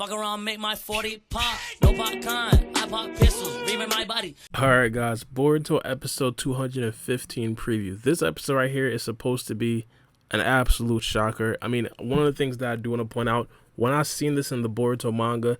Fuck around, make my 40 pop. No popcorn, I pop pistols, reaming my body. Alright guys, Boruto episode 215 preview. This episode right here is supposed to be an absolute shocker. I mean, one of the things that I do want to point out, when I seen this in the Boruto manga,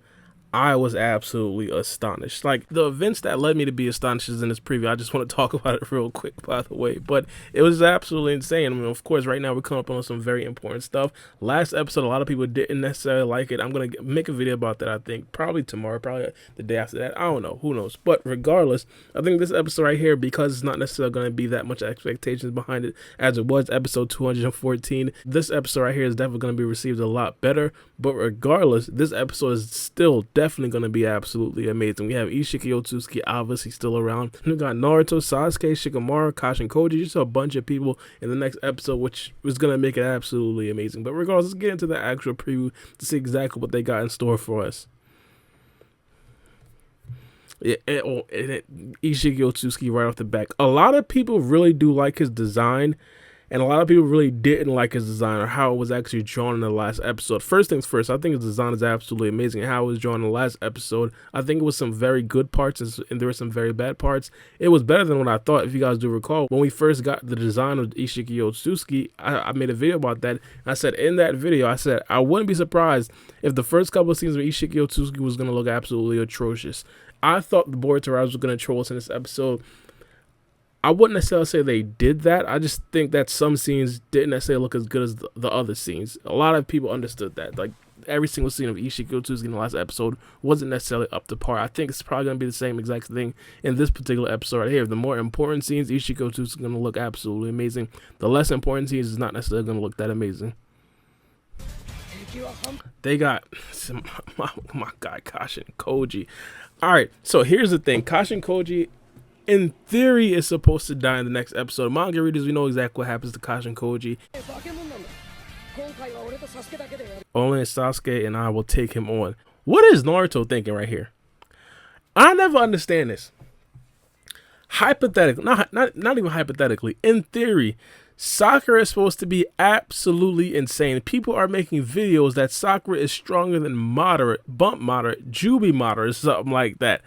I was absolutely astonished. Like, the events that led me to be astonished is in this preview. I just want to talk about it real quick, by the way. But it was absolutely insane. I mean, of course, right now we're coming up on some very important stuff. Last episode, a lot of people didn't necessarily like it. I'm going to make a video about that, I think, probably tomorrow, probably the day after that. I don't know. Who knows? But regardless, I think this episode right here, because it's not necessarily going to be that much expectations behind it as it was episode 214, this episode right here is definitely going to be received a lot better. But regardless, this episode is still definitely going to be absolutely amazing. We have Isshiki Otsutsuki obviously still around. We got Naruto, Sasuke, Shikamaru, Kashin Koji, just a bunch of people in the next episode, which is going to make it absolutely amazing. But regardless, let's get into the actual preview to see exactly what they got in store for us. Isshiki Otsutsuki right off the back. A lot of people really do like his design, and a lot of people really didn't like his design or how it was actually drawn in the last episode. First things first, I think his design is absolutely amazing. How it was drawn in the last episode, I think it was some very good parts and there were some very bad parts. It was better than what I thought, if you guys do recall. When we first got the design of Isshiki Otsutsuki, I made a video about that. I said in that video, I said I wouldn't be surprised if the first couple of scenes of Isshiki Otsutsuki was going to look absolutely atrocious. I thought the Boruto was going to troll us in this episode. I wouldn't necessarily say they did that. I just think that some scenes didn't necessarily look as good as the other scenes. A lot of people understood that. Like, every single scene of Isshiki Otsutsuki in the last episode wasn't necessarily up to par. I think it's probably going to be the same exact thing in this particular episode right here. The more important scenes, Isshiki Otsutsuki is going to look absolutely amazing. The less important scenes is not necessarily going to look that amazing. They got my guy Kashin Koji. Alright, so here's the thing. Kashin Koji, in theory, is supposed to die in the next episode. Manga readers, we know exactly what happens to Kashin Koji. Only Sasuke and I will take him on. What is Naruto thinking right here? I never understand this. Hypothetically, not even hypothetically, in theory, Sakura is supposed to be absolutely insane. People are making videos that Sakura is stronger than moderate, bump moderate, Jubi moderate, something like that.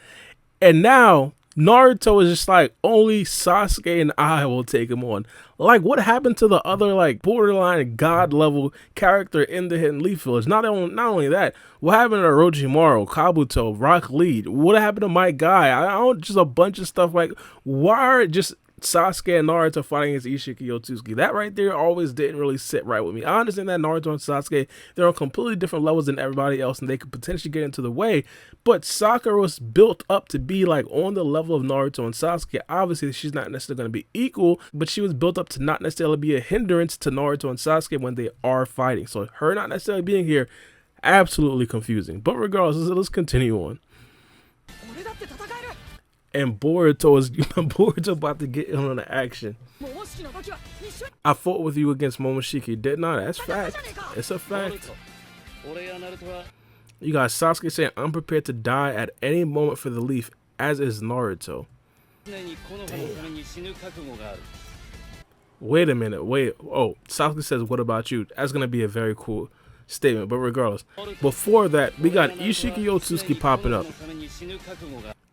And now Naruto is just like, only Sasuke and I will take him on. Like, what happened to the other, like, borderline god level character in the Hidden Leaf Village? Not only that, what happened to Orochimaru, Kabuto, Rock Lee? What happened to my guy? I don't, just a bunch of stuff. Like, why are just Sasuke and Naruto fighting against Isshiki Otsutsuki? That right there always didn't really sit right with me. I understand that Naruto and Sasuke, they're on completely different levels than everybody else and they could potentially get into the way, but Sakura was built up to be like on the level of Naruto and Sasuke. Obviously she's not necessarily going to be equal, but she was built up to not necessarily be a hindrance to Naruto and Sasuke when they are fighting. So her not necessarily being here, absolutely confusing. But regardless, let's continue on. And Boruto about to get in on the action. I fought with you against Momoshiki, didn't I? That's fact. It's a fact. You got Sasuke saying, I'm prepared to die at any moment for the leaf, as is Naruto. Damn. Wait a minute, wait. Oh, Sasuke says, what about you? That's going to be a very cool statement, but regardless. Before that, we got Isshiki Otsutsuki popping up.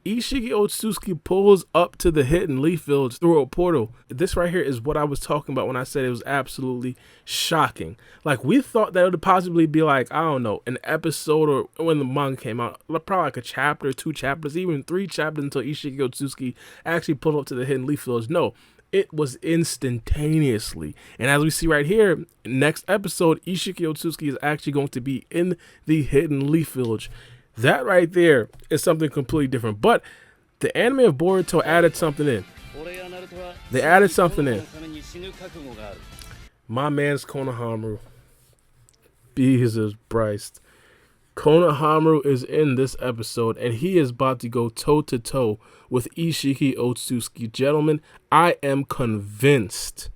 Isshiki Otsutsuki pulls up to the Hidden Leaf Village through a portal. This right here is what I was talking about when I said it was absolutely shocking. Like, we thought that it would possibly be like, I don't know, an episode, or when the manga came out, probably like a chapter, 2 chapters, even 3 chapters until Isshiki Otsutsuki actually pulled up to the Hidden Leaf Village. No, it was instantaneously. And as we see right here, next episode, Isshiki Otsutsuki is actually going to be in the Hidden Leaf Village. That right there is something completely different. But the anime of Boruto added something in. They added something in. My man's Konohamaru. Jesus Christ. Konohamaru is in this episode, and he is about to go toe-to-toe with Isshiki Otsutsuki. Gentlemen, I am convinced.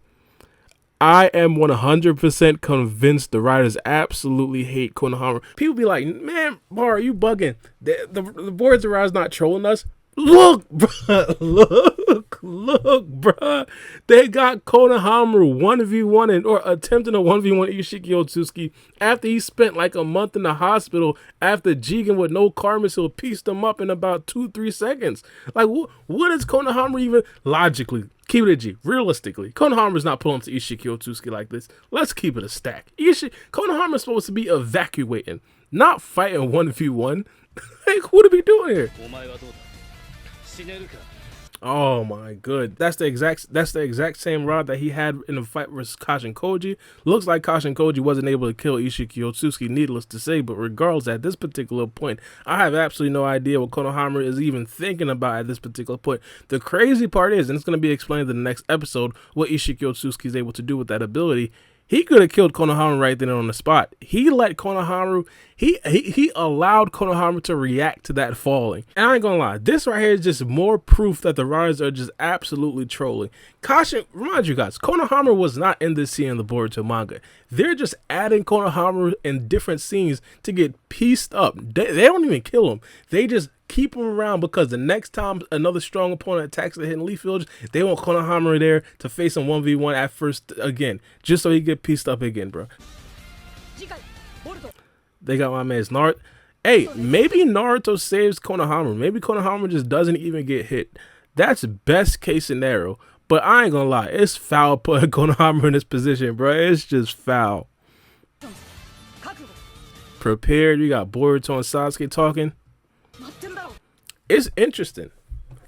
I am 100% convinced the writers absolutely hate Konohamaru. People be like, man, Baara, you bugging. The Boruto is not trolling us. Look, bro, look. Look, bruh. They got Konohamaru 1v1 or attempting a 1v1 Isshiki Otsutsuki after he spent like a month in the hospital after jigging with no karma, so pieced him up in about 2-3 seconds. Like, what is Konohamaru even logically? Keep it a G. Realistically, Konohamaru's not pulling to Isshiki Otsutsuki like this. Let's keep it a stack. Konohamaru's supposed to be evacuating, not fighting 1v1. Like, what are we doing here? Oh my good. That's the exact same rod that he had in the fight versus Kashin Koji. Looks like Kashin Koji wasn't able to kill Isshiki Otsutsuki, needless to say, but regardless, at this particular point, I have absolutely no idea what Konohamaru is even thinking about at this particular point. The crazy part is, and it's going to be explained in the next episode, what Isshiki Otsutsuki is able to do with that ability. He could have killed Konohamaru right then on the spot. He let Konohamaru, he allowed Konohamaru to react to that falling. And I ain't gonna lie, this right here is just more proof that the writers are just absolutely trolling. Remind you guys, Konohamaru was not in this scene in the Boruto manga. They're just adding Konohamaru in different scenes to get pieced up. They don't even kill him. They just keep him around because the next time another strong opponent attacks the Hidden Leaf Village, they want Konohamaru there to face him 1v1 at first again, just so he get pieced up again, bro. They got my man's Naruto. Hey, maybe Naruto saves Konohamaru. Maybe Konohamaru just doesn't even get hit. That's best case scenario. But I ain't gonna lie, it's foul putting Konohamaru in this position, bro. It's just foul. Prepared. You got Boruto and Sasuke talking. It's interesting.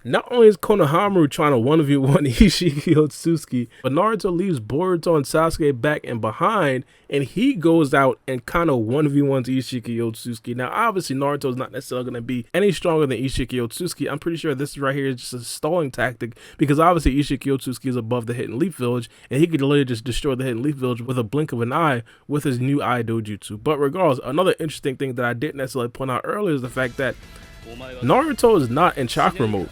Not only is Konohamaru trying to 1v1 Isshiki Otsutsuki, but Naruto leaves Boruto and Sasuke back and behind, and he goes out and kind of 1v1s Isshiki Otsutsuki. Now, obviously, Naruto's not necessarily going to be any stronger than Isshiki Otsutsuki. I'm pretty sure this right here is just a stalling tactic, because obviously Isshiki Otsutsuki is above the Hidden Leaf Village, and he could literally just destroy the Hidden Leaf Village with a blink of an eye with his new eye dojutsu. But regardless, another interesting thing that I didn't necessarily point out earlier is the fact that Naruto is not in chakra mode.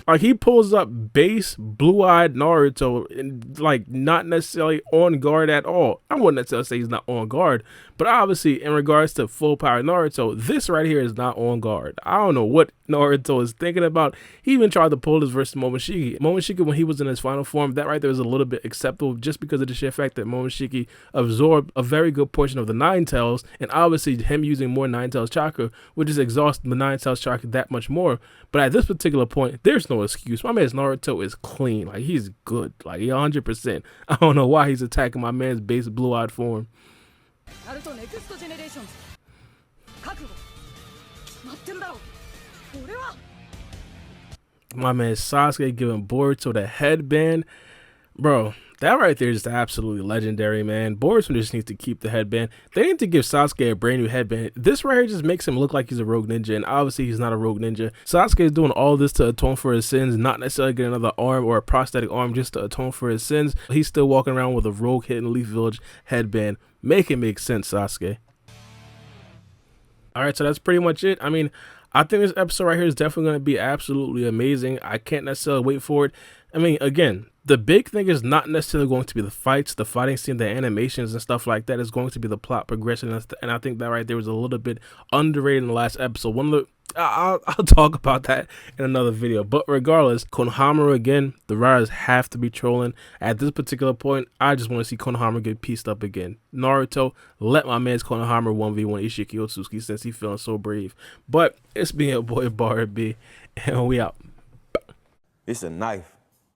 Like, he pulls up base blue-eyed Naruto and like not necessarily on guard at all. I wouldn't necessarily say he's not on guard, but obviously in regards to full power Naruto, this right here is not on guard. I don't know what Naruto is thinking about. He even tried to pull this versus Momoshiki. Momoshiki, when he was in his final form, that right there was a little bit acceptable just because of the sheer fact that Momoshiki absorbed a very good portion of the Nine Tails, and obviously him using more Nine Tails chakra would just exhaust the Nine Tails chakra that much more. But at this particular point, there's no excuse. My man's Naruto is clean. Like, he's good. Like, 100%. I don't know why he's attacking my man's base blue-eyed form. My man Sasuke giving Boruto the headband. Bro, that right there is absolutely legendary, man. Boruto just needs to keep the headband. They need to give Sasuke a brand new headband. This right here just makes him look like he's a rogue ninja, and obviously he's not a rogue ninja. Sasuke is doing all this to atone for his sins, not necessarily get another arm or a prosthetic arm just to atone for his sins. He's still walking around with a rogue Hidden Leaf Village headband. Make it make sense, Sasuke. Alright, so that's pretty much it. I mean, I think this episode right here is definitely going to be absolutely amazing. I can't necessarily wait for it. I mean, again, the big thing is not necessarily going to be the fights, the fighting scene, the animations and stuff like that. Is going to be the plot progression, and I think that right there was a little bit underrated in the last episode. I'll talk about that in another video. But regardless, Konohamaru again, the writers have to be trolling. At this particular point, I just want to see Konohamaru get pieced up again. Naruto, let my man's Konohamaru 1v1 Isshiki Otsutsuki since he's feeling so brave. But it's been your boy Baara B, and we out. It's a knife.